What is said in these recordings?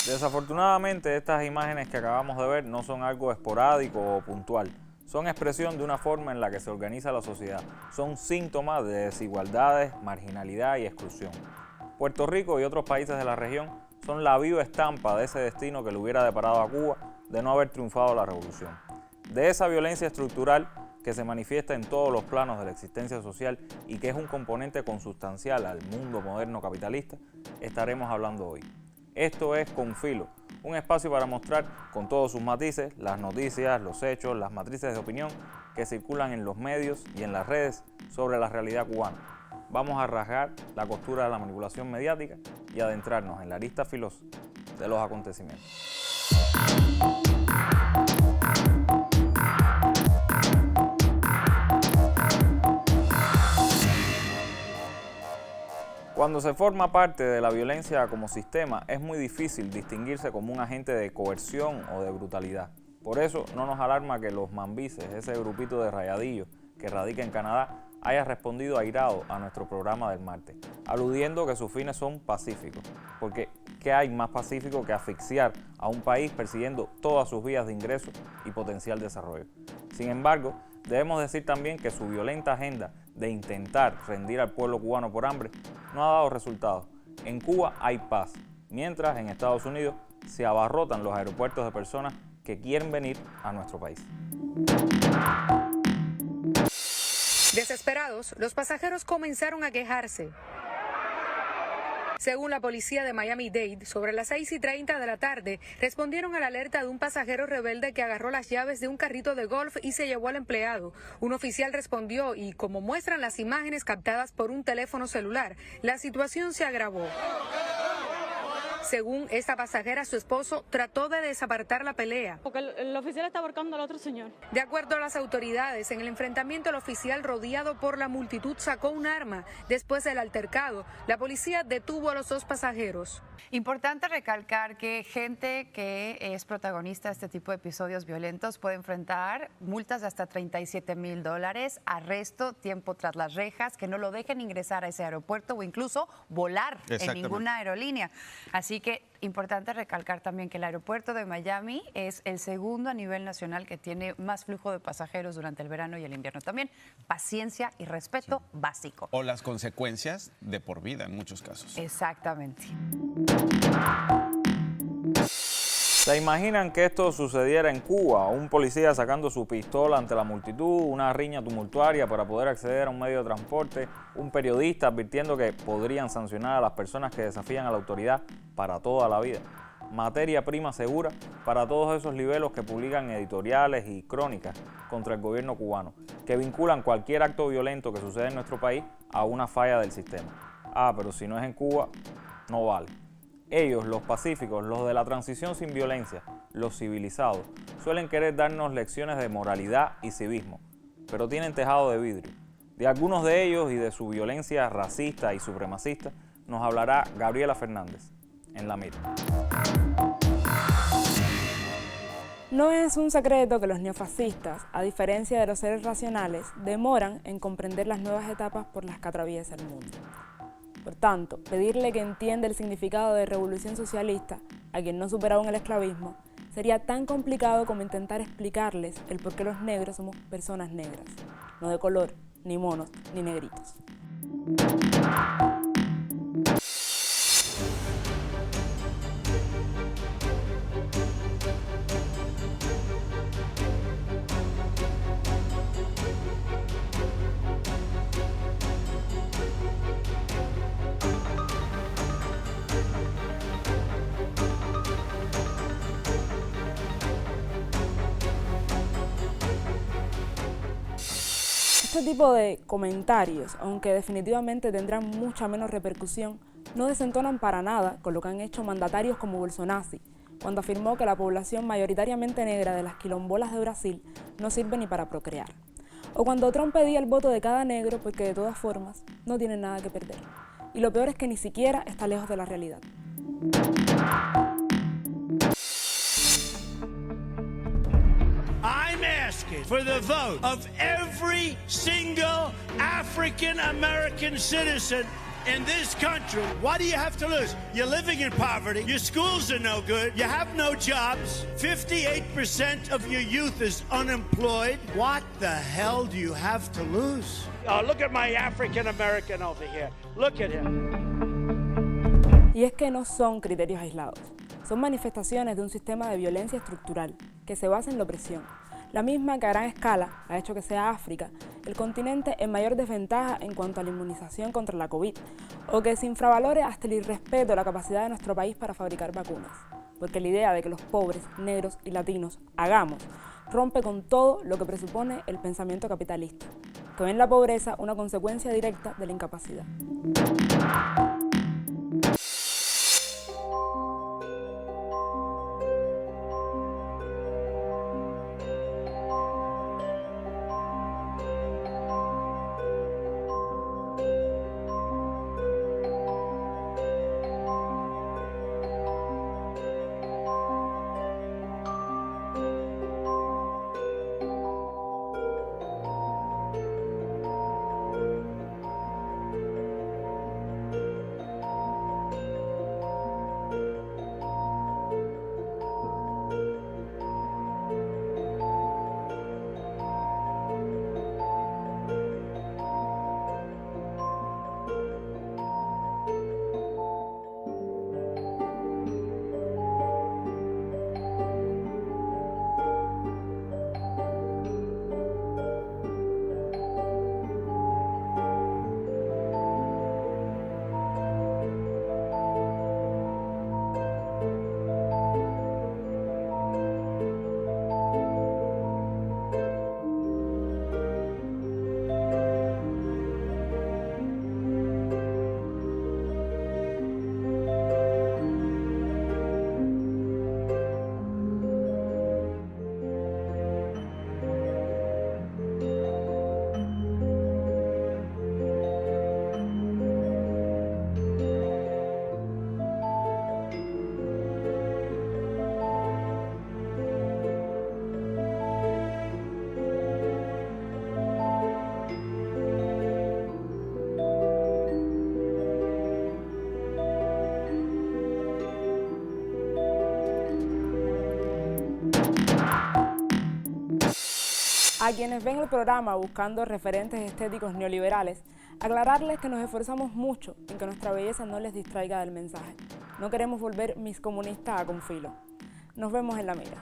Desafortunadamente, estas imágenes que acabamos de ver no son algo esporádico o puntual. Son expresión de una forma en la que se organiza la sociedad. Son síntomas de desigualdades, marginalidad y exclusión. Puerto Rico y otros países de la región son la viva estampa de ese destino que le hubiera deparado a Cuba de no haber triunfado la revolución. De esa violencia estructural que se manifiesta en todos los planos de la existencia social y que es un componente consustancial al mundo moderno capitalista, estaremos hablando hoy. Esto es Con Filo, un espacio para mostrar con todos sus matices las noticias, los hechos, las matrices de opinión que circulan en los medios y en las redes sobre la realidad cubana. Vamos a rasgar la costura de la manipulación mediática y adentrarnos en la arista filosa de los acontecimientos. Cuando se forma parte de la violencia como sistema, es muy difícil distinguirse como un agente de coerción o de brutalidad. Por eso no nos alarma que los mambises, ese grupito de rayadillos que radica en Canadá, haya respondido airado a nuestro programa del martes, aludiendo que sus fines son pacíficos. Porque ¿qué hay más pacífico que asfixiar a un país persiguiendo todas sus vías de ingreso y potencial desarrollo? Sin embargo, debemos decir también que su violenta agenda de intentar rendir al pueblo cubano por hambre no ha dado resultados. En Cuba hay paz, mientras en Estados Unidos se abarrotan los aeropuertos de personas que quieren venir a nuestro país. Desesperados, los pasajeros comenzaron a quejarse. Según la policía de Miami-Dade, sobre las 6:30 de la tarde, respondieron a la alerta de un pasajero rebelde que agarró las llaves de un carrito de golf y se llevó al empleado. Un oficial respondió y, como muestran las imágenes captadas por un teléfono celular, la situación se agravó. Según esta pasajera, su esposo trató de desapartar la pelea. Porque el oficial está ahorcando al otro señor. De acuerdo a las autoridades, en el enfrentamiento el oficial, rodeado por la multitud, sacó un arma. Después del altercado, la policía detuvo a los dos pasajeros. Importante recalcar que gente que es protagonista de este tipo de episodios violentos puede enfrentar multas de hasta $37,000, arresto, tiempo tras las rejas, que no lo dejen ingresar a ese aeropuerto o incluso volar en ninguna aerolínea. Así que importante recalcar también que el aeropuerto de Miami es el segundo a nivel nacional que tiene más flujo de pasajeros durante el verano y el invierno. También paciencia y respeto básico. O las consecuencias de por vida en muchos casos. Exactamente. ¿Se imaginan que esto sucediera en Cuba? Un policía sacando su pistola ante la multitud, una riña tumultuaria para poder acceder a un medio de transporte, un periodista advirtiendo que podrían sancionar a las personas que desafían a la autoridad para toda la vida. Materia prima segura para todos esos libelos que publican editoriales y crónicas contra el gobierno cubano, que vinculan cualquier acto violento que sucede en nuestro país a una falla del sistema. Pero si no es en Cuba, no vale. Ellos, los pacíficos, los de la transición sin violencia, los civilizados, suelen querer darnos lecciones de moralidad y civismo, pero tienen tejado de vidrio. De algunos de ellos y de su violencia racista y supremacista nos hablará Gabriela Fernández en La Mira. No es un secreto que los neofascistas, a diferencia de los seres racionales, demoran en comprender las nuevas etapas por las que atraviesa el mundo. Por tanto, pedirle que entienda el significado de revolución socialista a quien no supera aún el esclavismo sería tan complicado como intentar explicarles el por qué los negros somos personas negras, no de color, ni monos, ni negritos. Este tipo de comentarios, aunque definitivamente tendrán mucha menos repercusión, no desentonan para nada con lo que han hecho mandatarios como Bolsonaro, cuando afirmó que la población mayoritariamente negra de las quilombolas de Brasil no sirve ni para procrear. O cuando Trump pedía el voto de cada negro porque de todas formas no tienen nada que perder. Y lo peor es que ni siquiera está lejos de la realidad. I'm asking for the vote of every single African American citizen in this country. What do you have to lose? You're living in poverty. Your schools are no good. You have no jobs. 58% of your youth is unemployed. What the hell do you have to lose? Oh, look at my African American over here. Look at him. Y es que no son criterios aislados. Son manifestaciones de un sistema de violencia estructural que se basa en la opresión, la misma que a gran escala ha hecho que sea África el continente en mayor desventaja en cuanto a la inmunización contra la COVID, o que se infravalore hasta el irrespeto a la capacidad de nuestro país para fabricar vacunas, porque la idea de que los pobres, negros y latinos hagamos rompe con todo lo que presupone el pensamiento capitalista, que ve en la pobreza una consecuencia directa de la incapacidad. A quienes ven el programa buscando referentes estéticos neoliberales, aclararles que nos esforzamos mucho en que nuestra belleza no les distraiga del mensaje. No queremos volver mis comunistas a Confilo. Nos vemos en la mira.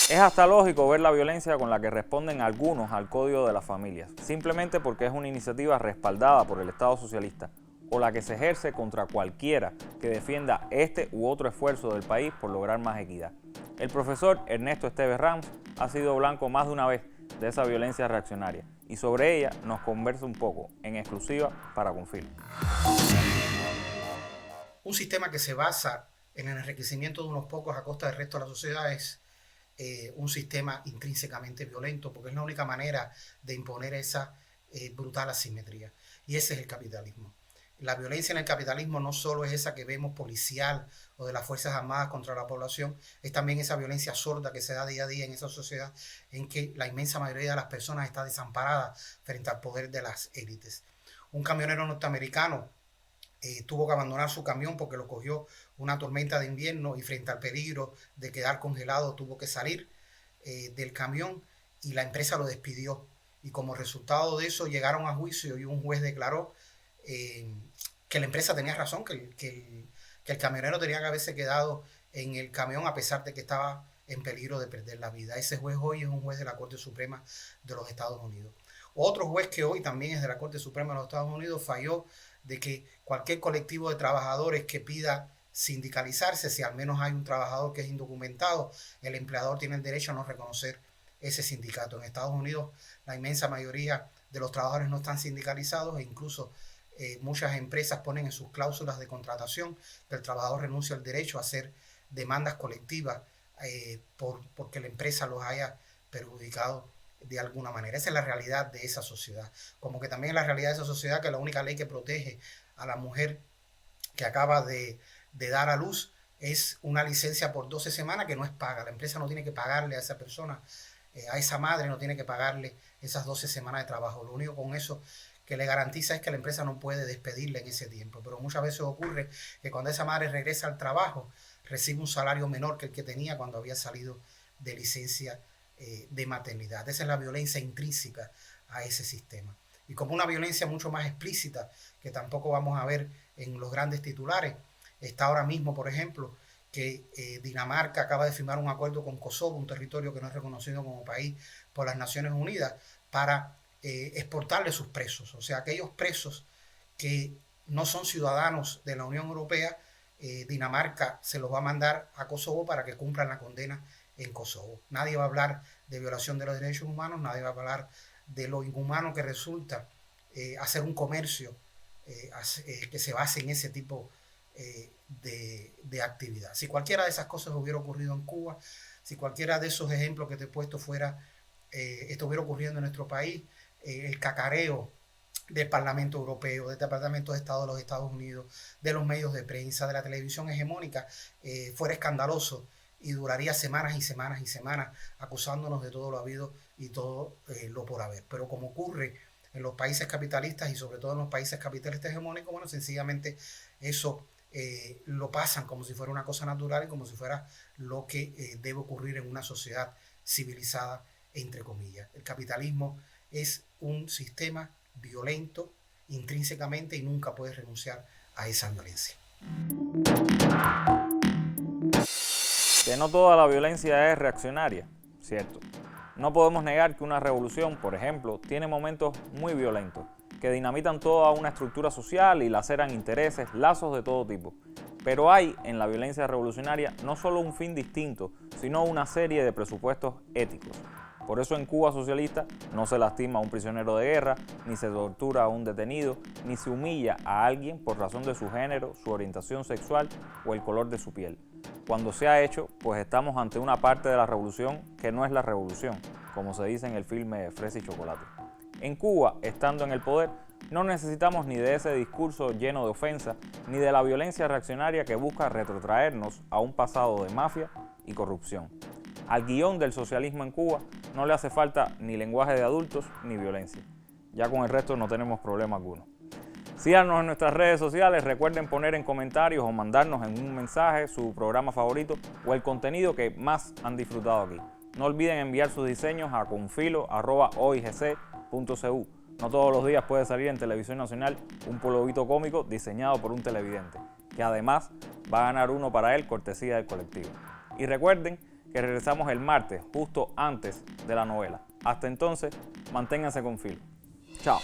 Es hasta lógico ver la violencia con la que responden algunos al Código de las Familias, simplemente porque es una iniciativa respaldada por el Estado socialista, o la que se ejerce contra cualquiera que defienda este u otro esfuerzo del país por lograr más equidad. El profesor Ernesto Esteves Ramos ha sido blanco más de una vez de esa violencia reaccionaria y sobre ella nos conversa un poco en exclusiva para Confilo. Un sistema que se basa en el enriquecimiento de unos pocos a costa del resto de la sociedad es un sistema intrínsecamente violento, porque es la única manera de imponer esa brutal asimetría. Y ese es el capitalismo. La violencia en el capitalismo no solo es esa que vemos policial o de las Fuerzas Armadas contra la población, es también esa violencia sorda que se da día a día en esa sociedad en que la inmensa mayoría de las personas está desamparada frente al poder de las élites. Un camionero norteamericano tuvo que abandonar su camión porque lo cogió una tormenta de invierno y frente al peligro de quedar congelado tuvo que salir del camión y la empresa lo despidió. Y como resultado de eso llegaron a juicio y un juez declaró que la empresa tenía razón, que el camionero tenía que haberse quedado en el camión a pesar de que estaba en peligro de perder la vida. Ese juez hoy es un juez de la Corte Suprema de los Estados Unidos. Otro juez que hoy también es de la Corte Suprema de los Estados Unidos falló de que cualquier colectivo de trabajadores que pida sindicalizarse, si al menos hay un trabajador que es indocumentado, el empleador tiene el derecho a no reconocer ese sindicato. En Estados Unidos la inmensa mayoría de los trabajadores no están sindicalizados, e incluso muchas empresas ponen en sus cláusulas de contratación que el trabajador renuncia al derecho a hacer demandas colectivas porque la empresa los haya perjudicado de alguna manera. Esa es la realidad de esa sociedad. Como que también es la realidad de esa sociedad que la única ley que protege a la mujer que acaba de dar a luz es una licencia por 12 semanas que no es paga. La empresa no tiene que pagarle a esa persona, a esa madre no tiene que pagarle esas 12 semanas de trabajo. Lo único con eso que le garantiza es que la empresa no puede despedirle en ese tiempo. Pero muchas veces ocurre que cuando esa madre regresa al trabajo, recibe un salario menor que el que tenía cuando había salido de licencia de maternidad. Esa es la violencia intrínseca a ese sistema. Y como una violencia mucho más explícita, que tampoco vamos a ver en los grandes titulares, está ahora mismo, por ejemplo, que Dinamarca acaba de firmar un acuerdo con Kosovo, un territorio que no es reconocido como país por las Naciones Unidas, para exportarle sus presos. O sea, aquellos presos que no son ciudadanos de la Unión Europea, Dinamarca se los va a mandar a Kosovo para que cumplan la condena en Kosovo. Nadie va a hablar de violación de los derechos humanos, nadie va a hablar de lo inhumano que resulta hacer un comercio que se base en ese tipo de actividad. Si cualquiera de esas cosas hubiera ocurrido en Cuba, si cualquiera de esos ejemplos que te he puesto estuviera ocurriendo en nuestro país, el cacareo del Parlamento Europeo, del Departamento de Estado de los Estados Unidos, de los medios de prensa, de la televisión hegemónica, fuera escandaloso y duraría semanas y semanas y semanas acusándonos de todo lo habido y todo lo por haber. Pero como ocurre en los países capitalistas y sobre todo en los países capitalistas hegemónicos, bueno, sencillamente eso lo pasan como si fuera una cosa natural y como si fuera lo que debe ocurrir en una sociedad civilizada, entre comillas. El capitalismo es un sistema violento intrínsecamente y nunca puede renunciar a esa violencia. Que no toda la violencia es reaccionaria, cierto. No podemos negar que una revolución, por ejemplo, tiene momentos muy violentos, que dinamitan toda una estructura social y laceran intereses, lazos de todo tipo. Pero hay en la violencia revolucionaria no solo un fin distinto, sino una serie de presupuestos éticos. Por eso en Cuba socialista no se lastima a un prisionero de guerra, ni se tortura a un detenido, ni se humilla a alguien por razón de su género, su orientación sexual o el color de su piel. Cuando se ha hecho, pues estamos ante una parte de la revolución que no es la revolución, como se dice en el filme Fresa y Chocolate. En Cuba, estando en el poder, no necesitamos ni de ese discurso lleno de ofensa, ni de la violencia reaccionaria que busca retrotraernos a un pasado de mafia y corrupción. Al guión del socialismo en Cuba no le hace falta ni lenguaje de adultos ni violencia. Ya con el resto no tenemos problema alguno. Síganos en nuestras redes sociales, recuerden poner en comentarios o mandarnos en un mensaje su programa favorito o el contenido que más han disfrutado aquí. No olviden enviar sus diseños a confilo@oigc.cu. No todos los días puede salir en Televisión Nacional un pueblo cómico diseñado por un televidente, que además va a ganar uno para él cortesía del colectivo. Y recuerden que regresamos el martes, justo antes de la novela. Hasta entonces, manténganse con Filo. Chao.